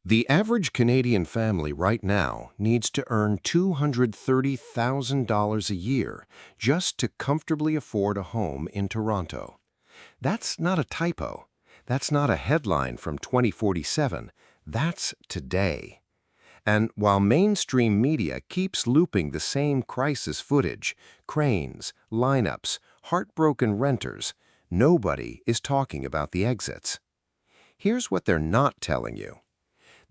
The average Canadian family right now needs to earn $230,000 a year just to comfortably afford a home in Toronto. That's not a typo. That's not a headline from 2047. That's today. And while mainstream media keeps looping the same crisis footage, cranes, lineups, heartbroken renters, nobody is talking about the exits. Here's what they're not telling you.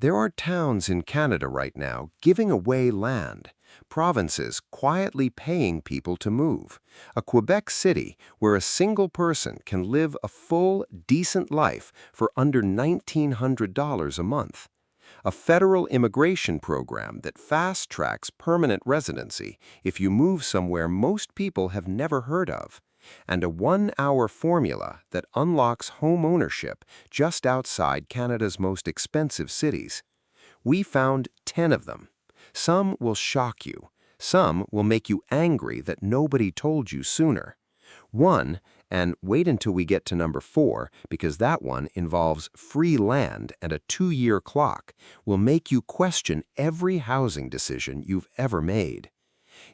There are towns in Canada right now giving away land, provinces quietly paying people to move, a Quebec city where a single person can live a full, decent life for under $1,900 a month, a federal immigration program that fast-tracks permanent residency if you move somewhere most people have never heard of, and a one-hour formula that unlocks home ownership just outside Canada's most expensive cities. We found 10 of them. Some will shock you. Some will make you angry that nobody told you sooner. One, and wait until we get to number 4, because that one involves free land and a 2-year clock, will make you question every housing decision you've ever made.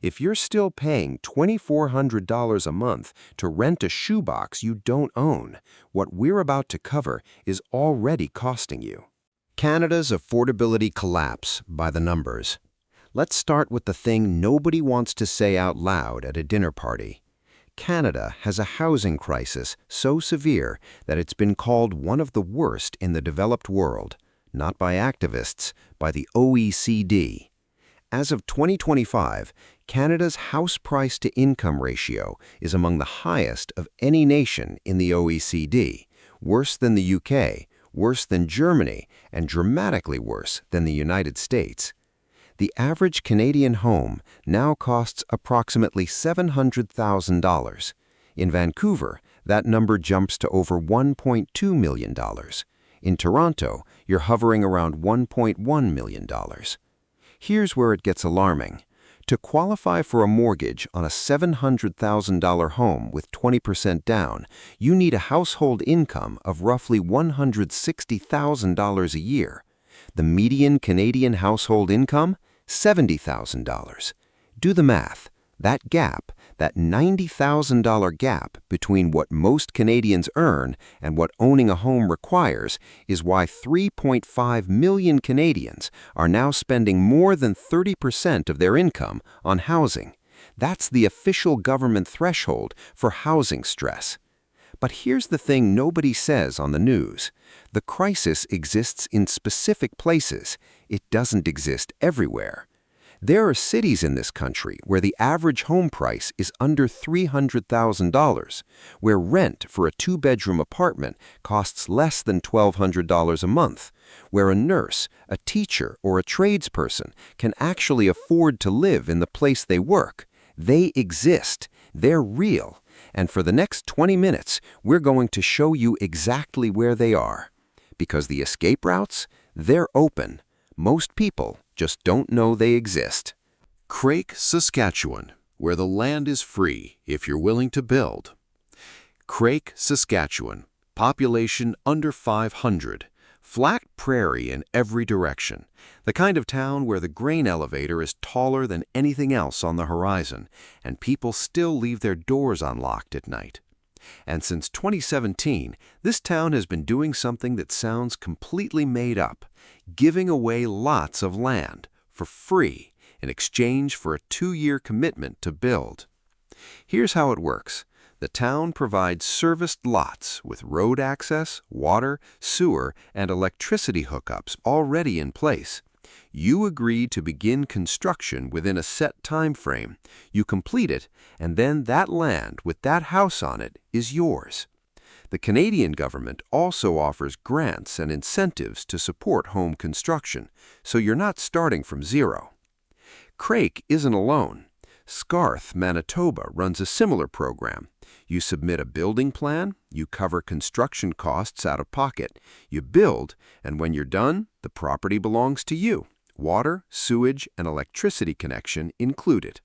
If you're still paying $2,400 a month to rent a shoebox you don't own, what we're about to cover is already costing you. Canada's affordability collapse by the numbers. Let's start with the thing nobody wants to say out loud at a dinner party. Canada has a housing crisis so severe that it's been called one of the worst in the developed world, not by activists, by the OECD. As of 2025, Canada's house price to income ratio is among the highest of any nation in the OECD, worse than the UK, worse than Germany, and dramatically worse than the United States. The average Canadian home now costs approximately $700,000. In Vancouver, that number jumps to over $1.2 million. In Toronto, you're hovering around $1.1 million. Here's where it gets alarming. To qualify for a mortgage on a $700,000 home with 20% down, you need a household income of roughly $160,000 a year. The median Canadian household income? $70,000. Do the math. That gap, that $90,000 gap between what most Canadians earn and what owning a home requires, is why 3.5 million Canadians are now spending more than 30% of their income on housing. That's the official government threshold for housing stress. But here's the thing nobody says on the news. The crisis exists in specific places. It doesn't exist everywhere. There are cities in this country where the average home price is under $300,000, where rent for a 2-bedroom apartment costs less than $1,200 a month, where a nurse, a teacher, or a tradesperson can actually afford to live in the place they work. They exist. They're real. And for the next 20 minutes, we're going to show you exactly where they are. Because the escape routes, they're open. Most people just don't know they exist. Crake, Saskatchewan, where the land is free if you're willing to build. Crake, Saskatchewan, population under 500, flat prairie in every direction, the kind of town where the grain elevator is taller than anything else on the horizon, and people still leave their doors unlocked at night. And since 2017, this town has been doing something that sounds completely made up, giving away lots of land for free in exchange for a 2-year commitment to build. Here's how it works. The town provides serviced lots with road access, water, sewer, and electricity hookups already in place. You agree to begin construction within a set time frame. You complete it, and then that land with that house on it is yours. The Canadian government also offers grants and incentives to support home construction, so you're not starting from zero. Crake isn't alone. Scarth, Manitoba runs a similar program. You submit a building plan, you cover construction costs out of pocket, you build, and when you're done, the property belongs to you. Water, sewage, and electricity connection included.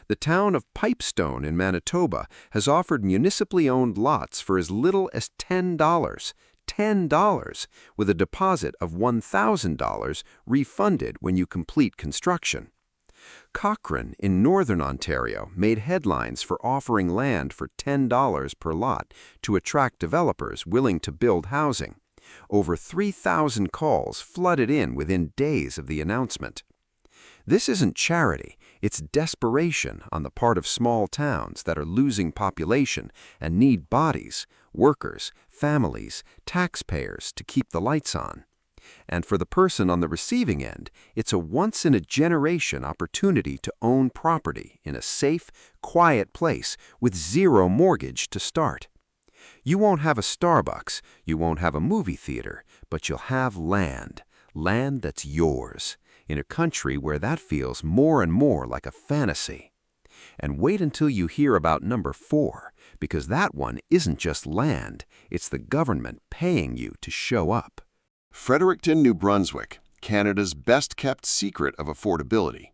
The town of Pipestone in Manitoba has offered municipally owned lots for as little as $10. $10, with a deposit of $1,000 refunded when you complete construction. Cochrane in Northern Ontario made headlines for offering land for $10 per lot to attract developers willing to build housing. Over 3,000 calls flooded in within days of the announcement. This isn't charity, it's desperation on the part of small towns that are losing population and need bodies, workers, families, taxpayers to keep the lights on. And for the person on the receiving end, it's a once-in-a-generation opportunity to own property in a safe, quiet place with zero mortgage to start. You won't have a Starbucks, you won't have a movie theater, but you'll have land that's yours, in a country where that feels more and more like a fantasy. And wait until you hear about number 4, because that one isn't just land, it's the government paying you to show up. Fredericton, New Brunswick, Canada's best-kept secret of affordability.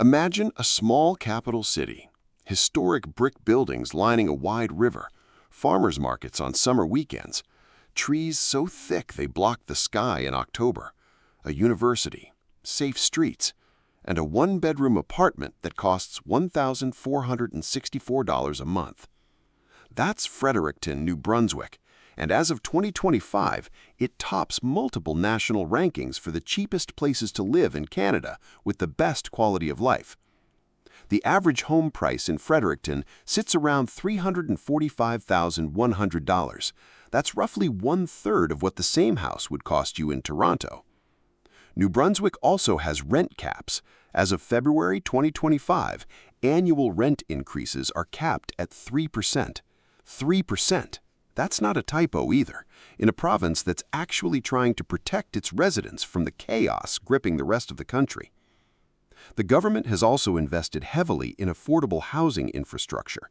Imagine a small capital city, historic brick buildings lining a wide river, farmers markets on summer weekends, trees so thick they block the sky in October, a university, safe streets, and a one-bedroom apartment that costs $1,464 a month. That's Fredericton, New Brunswick, and as of 2025, it tops multiple national rankings for the cheapest places to live in Canada with the best quality of life. The average home price in Fredericton sits around $345,100. That's roughly 1/3 of what the same house would cost you in Toronto. New Brunswick also has rent caps. As of February 2025, annual rent increases are capped at 3%. 3%. That's not a typo either, in a province that's actually trying to protect its residents from the chaos gripping the rest of the country. The government has also invested heavily in affordable housing infrastructure.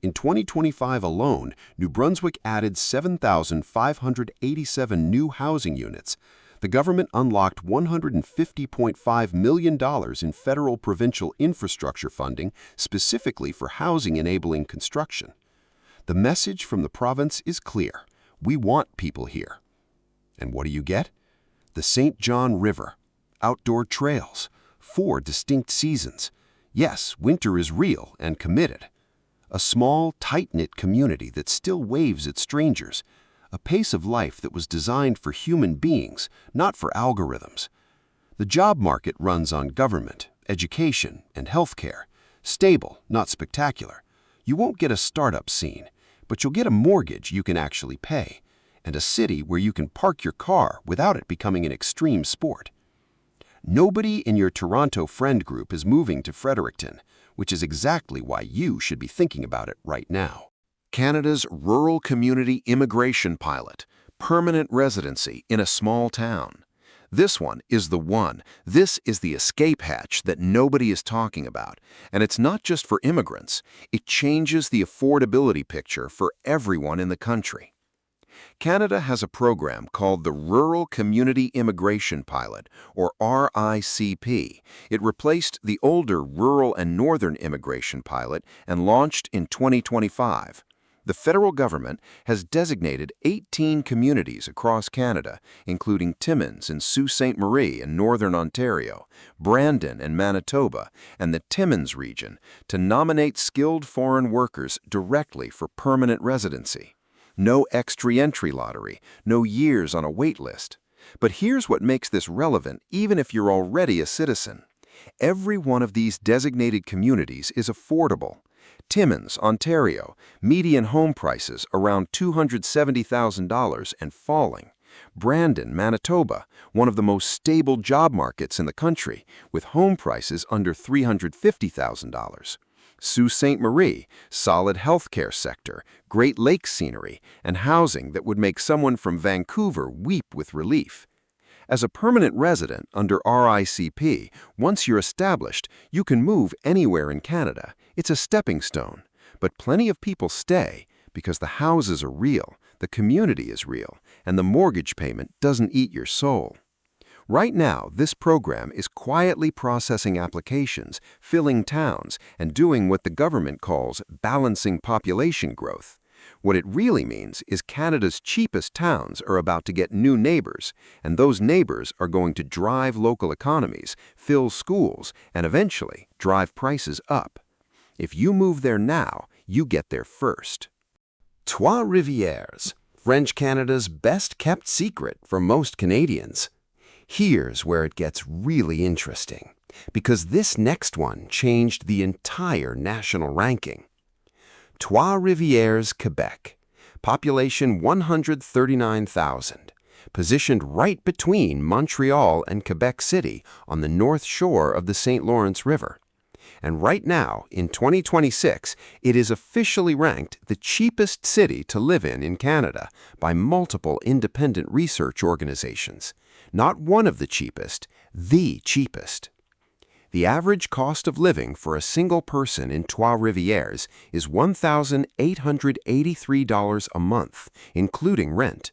In 2025 alone, New Brunswick added 7,587 new housing units. The government unlocked $150.5 million in federal provincial infrastructure funding specifically for housing-enabling construction. The message from the province is clear. We want people here. And what do you get? The St. John River, outdoor trails, 4 distinct seasons. Yes, winter is real and committed. A small, tight-knit community that still waves at strangers. A pace of life that was designed for human beings, not for algorithms. The job market runs on government, education, and healthcare. Stable, not spectacular. You won't get a startup scene, but you'll get a mortgage you can actually pay, and a city where you can park your car without it becoming an extreme sport. Nobody in your Toronto friend group is moving to Fredericton, which is exactly why you should be thinking about it right now. Canada's Rural Community Immigration Pilot, permanent residency in a small town. This one is the one. This is the escape hatch that nobody is talking about. And it's not just for immigrants. It changes the affordability picture for everyone in the country. Canada has a program called the Rural Community Immigration Pilot, or RICP. It replaced the older Rural and Northern Immigration Pilot and launched in 2025. The federal government has designated 18 communities across Canada, including Timmins and Sault Ste. Marie in Northern Ontario, Brandon and Manitoba, and the Timmins region, to nominate skilled foreign workers directly for permanent residency. No extra entry lottery, no years on a wait list. But here's what makes this relevant even if you're already a citizen. Every one of these designated communities is affordable. Timmins, Ontario, median home prices around $270,000 and falling. Brandon, Manitoba, one of the most stable job markets in the country, with home prices under $350,000. Sault Ste. Marie, solid healthcare sector, Great Lakes scenery, and housing that would make someone from Vancouver weep with relief. As a permanent resident under RICP, once you're established, you can move anywhere in Canada. It's a stepping stone. But plenty of people stay because the houses are real, the community is real, and the mortgage payment doesn't eat your soul. Right now, this program is quietly processing applications, filling towns, and doing what the government calls balancing population growth. What it really means is Canada's cheapest towns are about to get new neighbors, and those neighbors are going to drive local economies, fill schools, and eventually drive prices up. If you move there now, you get there first. Trois-Rivières, French Canada's best-kept secret for most Canadians. Here's where it gets really interesting, because this next one changed the entire national ranking. Trois-Rivières, Quebec, population 139,000, positioned right between Montreal and Quebec City on the north shore of the St. Lawrence River. And right now, in 2026, it is officially ranked the cheapest city to live in Canada by multiple independent research organizations. Not one of the cheapest, the cheapest. The average cost of living for a single person in Trois-Rivières is $1,883 a month, including rent.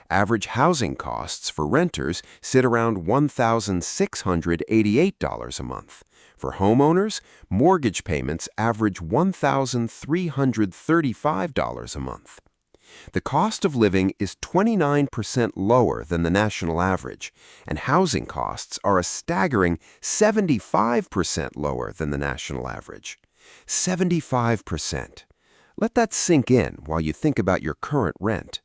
Average housing costs for renters sit around $1,688 a month. For homeowners, mortgage payments average $1,335 a month. The cost of living is 29% lower than the national average, and housing costs are a staggering 75% lower than the national average. 75%. Let that sink in while you think about your current rent.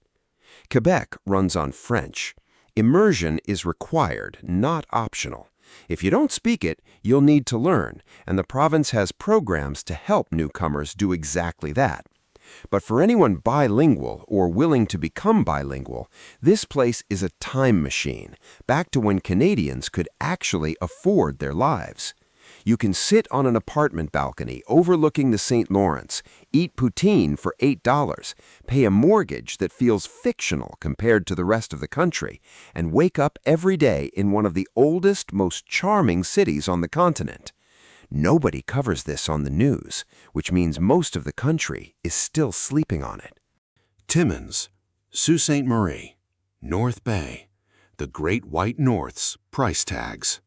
Quebec runs on French. Immersion is required, not optional. If you don't speak it, you'll need to learn, and the province has programs to help newcomers do exactly that. But for anyone bilingual or willing to become bilingual, this place is a time machine, back to when Canadians could actually afford their lives. You can sit on an apartment balcony overlooking the St. Lawrence, eat poutine for $8, pay a mortgage that feels fictional compared to the rest of the country, and wake up every day in one of the oldest, most charming cities on the continent. Nobody covers this on the news, which means most of the country is still sleeping on it. Timmins, Sault Ste. Marie, North Bay, the Great White North's price tags.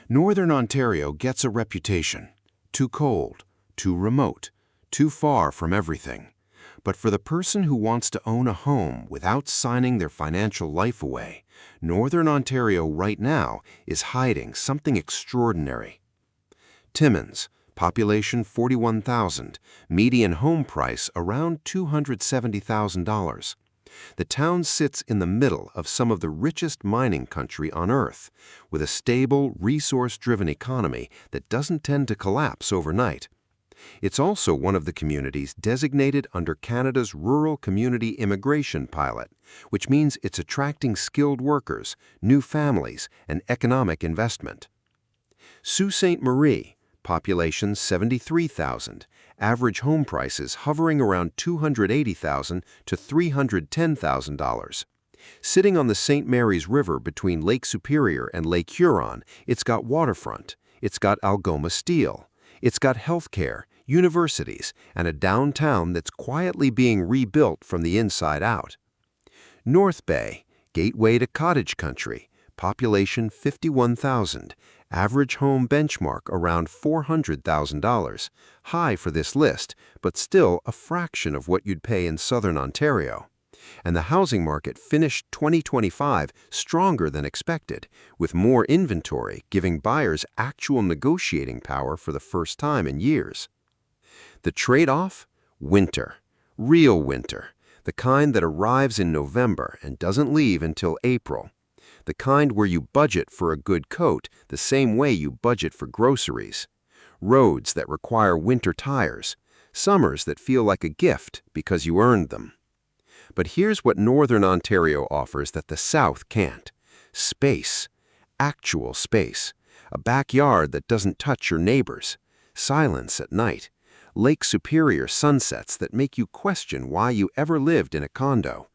Northern Ontario gets a reputation. Too cold, too remote, too far from everything. But for the person who wants to own a home without signing their financial life away, Northern Ontario right now is hiding something extraordinary. Timmins, population 41,000, median home price around $270,000. The town sits in the middle of some of the richest mining country on Earth, with a stable, resource-driven economy that doesn't tend to collapse overnight. It's also one of the communities designated under Canada's Rural Community Immigration Pilot, which means it's attracting skilled workers, new families, and economic investment. Sault Ste. Marie, population 73,000, average home prices hovering around $280,000 to $310,000. Sitting on the St. Mary's River between Lake Superior and Lake Huron, it's got waterfront, it's got Algoma Steel, it's got healthcare, universities, and a downtown that's quietly being rebuilt from the inside out. North Bay, gateway to cottage country, population 51,000, average home benchmark around $400,000, high for this list, but still a fraction of what you'd pay in Southern Ontario. And the housing market finished 2025 stronger than expected, with more inventory giving buyers actual negotiating power for the first time in years. The trade-off? Winter. Real winter. The kind that arrives in November and doesn't leave until April. The kind where you budget for a good coat the same way you budget for groceries. Roads that require winter tires. Summers that feel like a gift because you earned them. But here's what Northern Ontario offers that the South can't. Space. Actual space. A backyard that doesn't touch your neighbors. Silence at night. Lake Superior sunsets that make you question why you ever lived in a condo.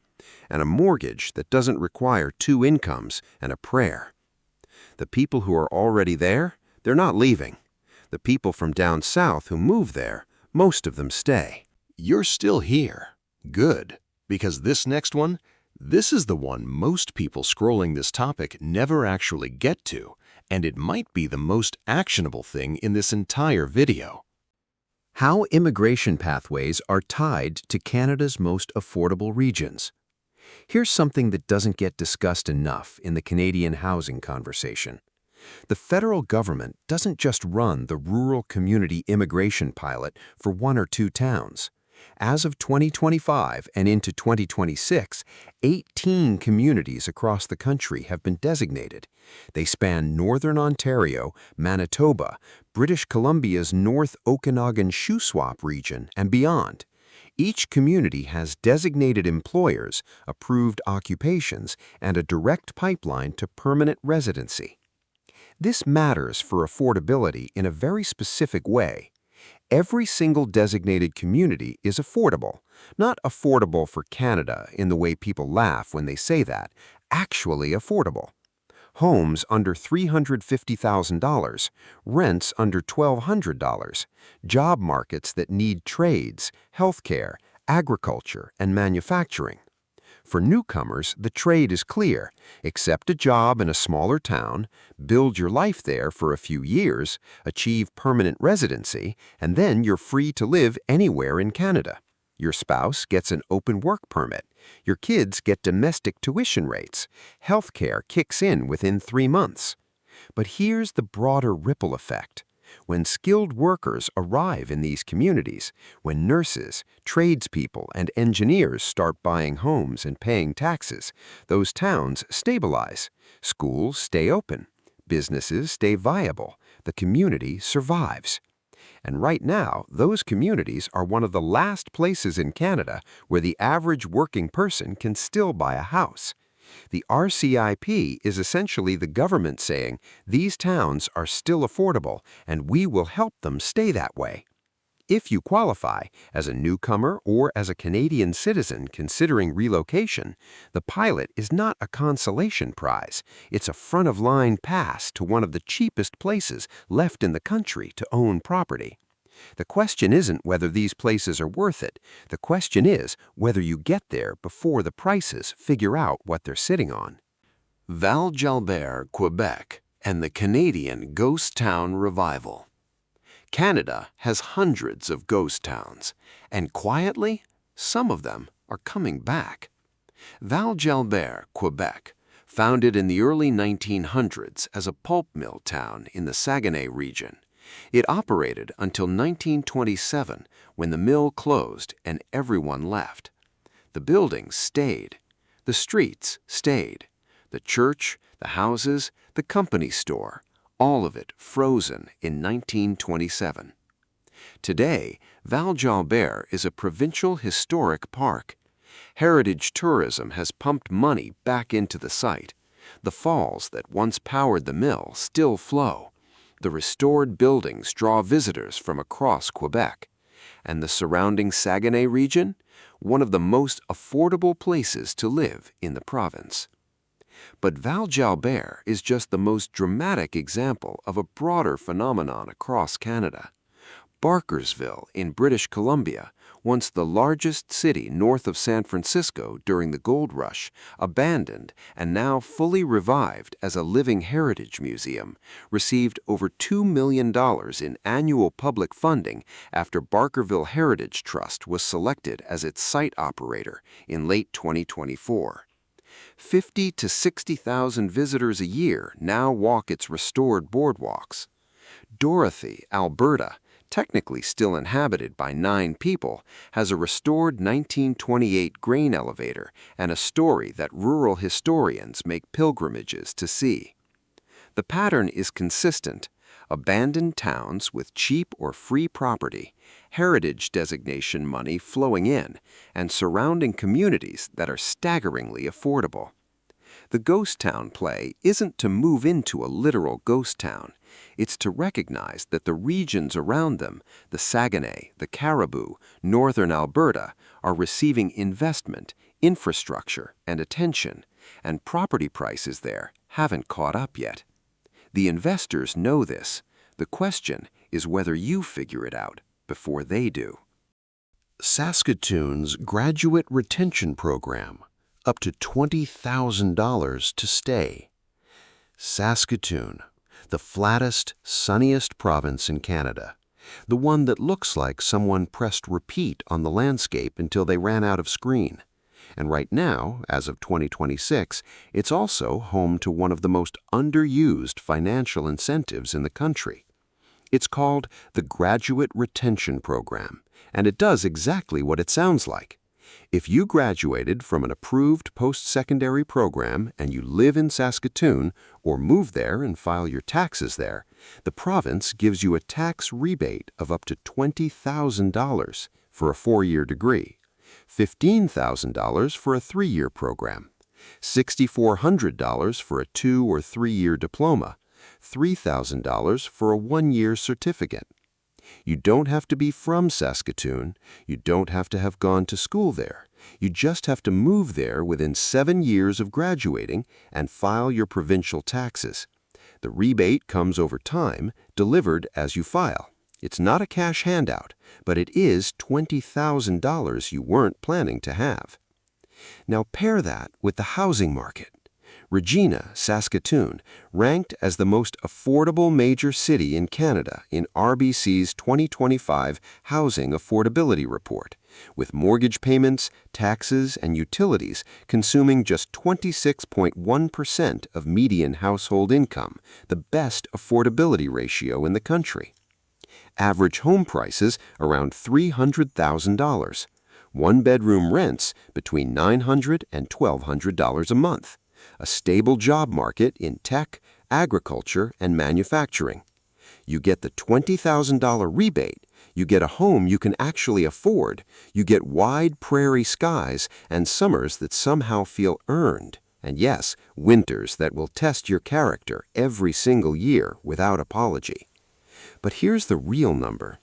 And a mortgage that doesn't require 2 incomes and a prayer. The people who are already there, they're not leaving. The people from down south who move there, most of them stay. You're still here. Good. Because this next one, this is the one most people scrolling this topic never actually get to, and it might be the most actionable thing in this entire video. How immigration pathways are tied to Canada's most affordable regions. Here's something that doesn't get discussed enough in the Canadian housing conversation. The federal government doesn't just run the rural community immigration pilot for 1 or 2 towns. As of 2025 and into 2026, 18 communities across the country have been designated. They span Northern Ontario, Manitoba, British Columbia's North Okanagan Shuswap region, and beyond. Each community has designated employers, approved occupations, and a direct pipeline to permanent residency. This matters for affordability in a very specific way. Every single designated community is affordable. Not affordable for Canada in the way people laugh when they say that, actually affordable. Homes under $350,000, rents under $1,200, job markets that need trades, healthcare, agriculture, and manufacturing. For newcomers, the trade is clear. Accept a job in a smaller town, build your life there for a few years, achieve permanent residency, and then you're free to live anywhere in Canada. Your spouse gets an open work permit. Your kids get domestic tuition rates. Healthcare kicks in within 3 months. But here's the broader ripple effect. When skilled workers arrive in these communities, when nurses, tradespeople, and engineers start buying homes and paying taxes, those towns stabilize. Schools stay open. Businesses stay viable. The community survives. And right now, those communities are one of the last places in Canada where the average working person can still buy a house. The RCIP is essentially the government saying, these towns are still affordable and we will help them stay that way. If you qualify as a newcomer or as a Canadian citizen considering relocation, the pilot is not a consolation prize. It's a front-of-line pass to one of the cheapest places left in the country to own property. The question isn't whether these places are worth it. The question is whether you get there before the prices figure out what they're sitting on. Val-Jalbert, Quebec, and the Canadian Ghost Town Revival. Canada has hundreds of ghost towns, and quietly, some of them are coming back. Val-Jalbert, Quebec, founded in the early 1900s as a pulp mill town in the Saguenay region. It operated until 1927 when the mill closed and everyone left. The buildings stayed. The streets stayed. The church, the houses, the company store, all of it frozen in 1927. Today, Val-Jalbert is a provincial historic park. Heritage tourism has pumped money back into the site. The falls that once powered the mill still flow. The restored buildings draw visitors from across Quebec. And the surrounding Saguenay region, one of the most affordable places to live in the province. But Val-Jalbert is just the most dramatic example of a broader phenomenon across Canada. Barkersville in British Columbia, once the largest city north of San Francisco during the gold rush, abandoned and now fully revived as a living heritage museum, received over $2 million in annual public funding after Barkerville Heritage Trust was selected as its site operator in late 2024. 50 to 60,000 visitors a year now walk its restored boardwalks. Dorothy, Alberta, technically still inhabited by 9 people, has a restored 1928 grain elevator and a story that rural historians make pilgrimages to see. The pattern is consistent: abandoned towns with cheap or free property, heritage designation money flowing in, and surrounding communities that are staggeringly affordable. The ghost town play isn't to move into a literal ghost town. It's to recognize that the regions around them, the Saguenay, the Cariboo, northern Alberta, are receiving investment, infrastructure, and attention, and property prices there haven't caught up yet. The investors know this. The question is whether you figure it out before they do. Saskatoon's Graduate Retention Program, up to $20,000 to stay. Saskatoon, the flattest, sunniest province in Canada. The one that looks like someone pressed repeat on the landscape until they ran out of screen. And right now, as of 2026, it's also home to one of the most underused financial incentives in the country. It's called the Graduate Retention Program, and it does exactly what it sounds like. If you graduated from an approved post-secondary program and you live in Saskatoon or move there and file your taxes there, the province gives you a tax rebate of up to $20,000 for a 4-year degree, $15,000 for a 3-year program, $6,400 for a 2- or 3-year diploma, $3,000 for a 1-year certificate. You don't have to be from Saskatoon. You don't have to have gone to school there. You just have to move there within 7 years of graduating and file your provincial taxes. The rebate comes over time, delivered as you file. It's not a cash handout, but it is $20,000 you weren't planning to have. Now pair that with the housing market. Regina, Saskatoon, ranked as the most affordable major city in Canada in RBC's 2025 Housing Affordability Report, with mortgage payments, taxes, and utilities consuming just 26.1% of median household income, the best affordability ratio in the country. Average home prices around $300,000. One-bedroom rents between $900 and $1,200 a month. A stable job market in tech, agriculture, and manufacturing. You get the $20,000 rebate, you get a home you can actually afford, you get wide prairie skies and summers that somehow feel earned, and yes, winters that will test your character every single year without apology. But here's the real number.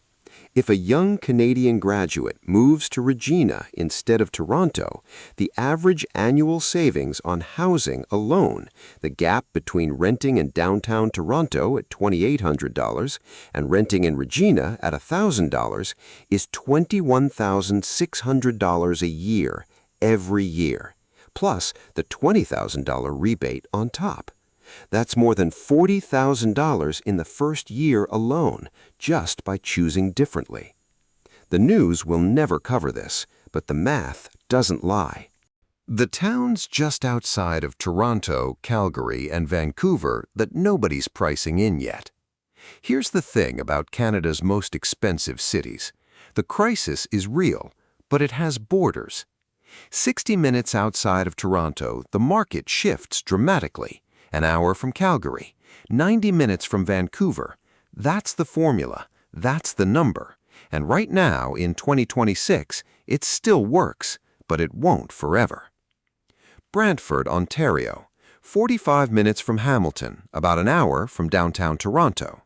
If a young Canadian graduate moves to Regina instead of Toronto, the average annual savings on housing alone, the gap between renting in downtown Toronto at $2,800 and renting in Regina at $1,000, is $21,600 a year, every year, plus the $20,000 rebate on top. That's more than $40,000 in the first year alone, just by choosing differently. The news will never cover this, but the math doesn't lie. The towns just outside of Toronto, Calgary, and Vancouver that nobody's pricing in yet. Here's the thing about Canada's most expensive cities. The crisis is real, but it has borders. 60 minutes outside of Toronto, the market shifts dramatically. An hour from Calgary, 90 minutes from Vancouver. That's the formula. That's the number. And right now, in 2026, it still works, but it won't forever. Brantford, Ontario, 45 minutes from Hamilton, about an hour from downtown Toronto.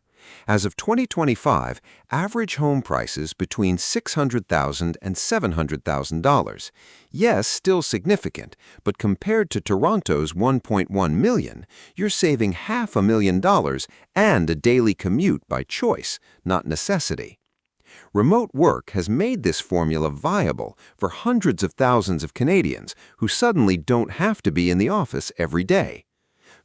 As of 2025, average home prices between $600,000 and $700,000. Yes, still significant, but compared to Toronto's $1.1 million, you're saving $500,000 and a daily commute by choice, not necessity. Remote work has made this formula viable for hundreds of thousands of Canadians who suddenly don't have to be in the office every day.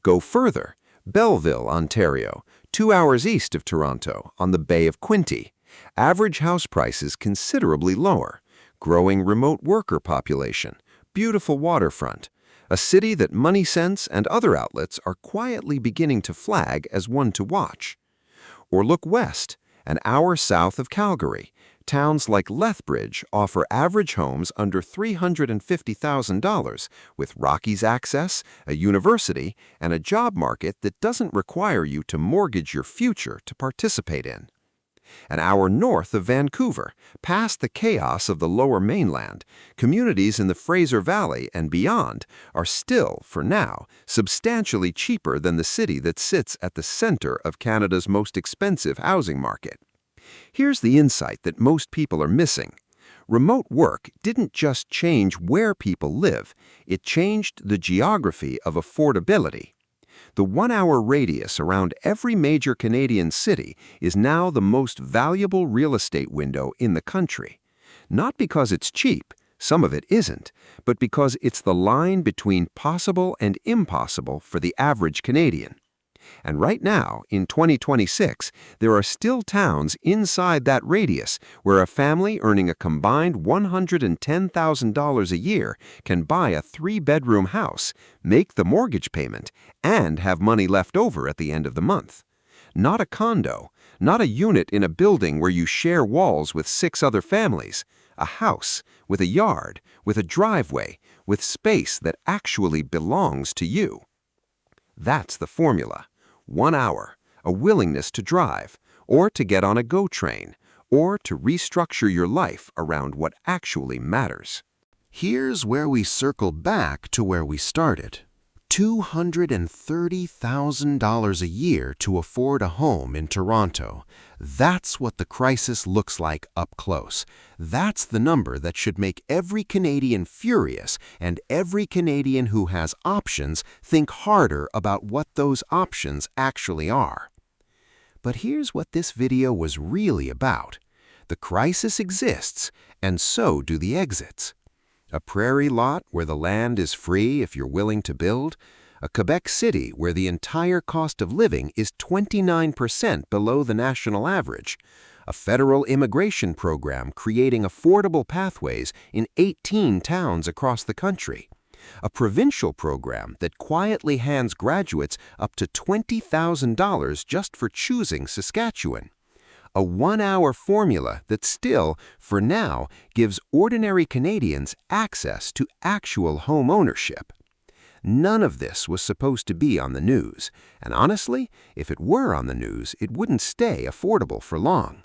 Go further. Belleville, Ontario, 2 hours east of Toronto, on the Bay of Quinte. Average house prices considerably lower. Growing remote worker population. Beautiful waterfront. A city that Money Sense and other outlets are quietly beginning to flag as one to watch. Or look west, an hour south of Calgary. Towns like Lethbridge offer average homes under $350,000 with Rockies access, a university, and a job market that doesn't require you to mortgage your future to participate in. An hour north of Vancouver, past the chaos of the Lower Mainland, communities in the Fraser Valley and beyond are still, for now, substantially cheaper than the city that sits at the center of Canada's most expensive housing market. Here's the insight that most people are missing. Remote work didn't just change where people live, it changed the geography of affordability. The 1-hour radius around every major Canadian city is now the most valuable real estate window in the country. Not because it's cheap, some of it isn't, but because it's the line between possible and impossible for the average Canadian. And right now, in 2026, there are still towns inside that radius where a family earning a combined $110,000 a year can buy a 3-bedroom house, make the mortgage payment, and have money left over at the end of the month. Not a condo, not a unit in a building where you share walls with 6 other families. A house with a yard, with a driveway, with space that actually belongs to you. That's the formula. 1 hour, a willingness to drive, or to get on a GO train, or to restructure your life around what actually matters. Here's where we circle back to where we started. $230,000 a year to afford a home in Toronto. That's what the crisis looks like up close. That's the number that should make every Canadian furious and every Canadian who has options think harder about what those options actually are. But here's what this video was really about. The crisis exists, and so do the exits. A prairie lot where the land is free if you're willing to build. A Quebec city where the entire cost of living is 29% below the national average. A federal immigration program creating affordable pathways in 18 towns across the country. A provincial program that quietly hands graduates up to $20,000 just for choosing Saskatchewan. A 1-hour formula that still, for now, gives ordinary Canadians access to actual home ownership. None of this was supposed to be on the news, and honestly, if it were on the news, it wouldn't stay affordable for long.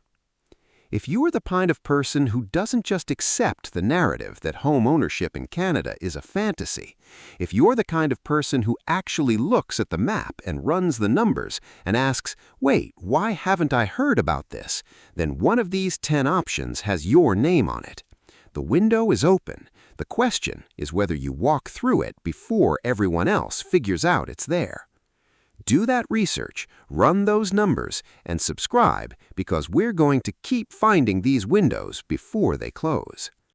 If you are the kind of person who doesn't just accept the narrative that home ownership in Canada is a fantasy, if you're the kind of person who actually looks at the map and runs the numbers and asks, wait, why haven't I heard about this? Then one of these 10 options has your name on it. The window is open. The question is whether you walk through it before everyone else figures out it's there. Do that research, run those numbers, and subscribe because we're going to keep finding these windows before they close.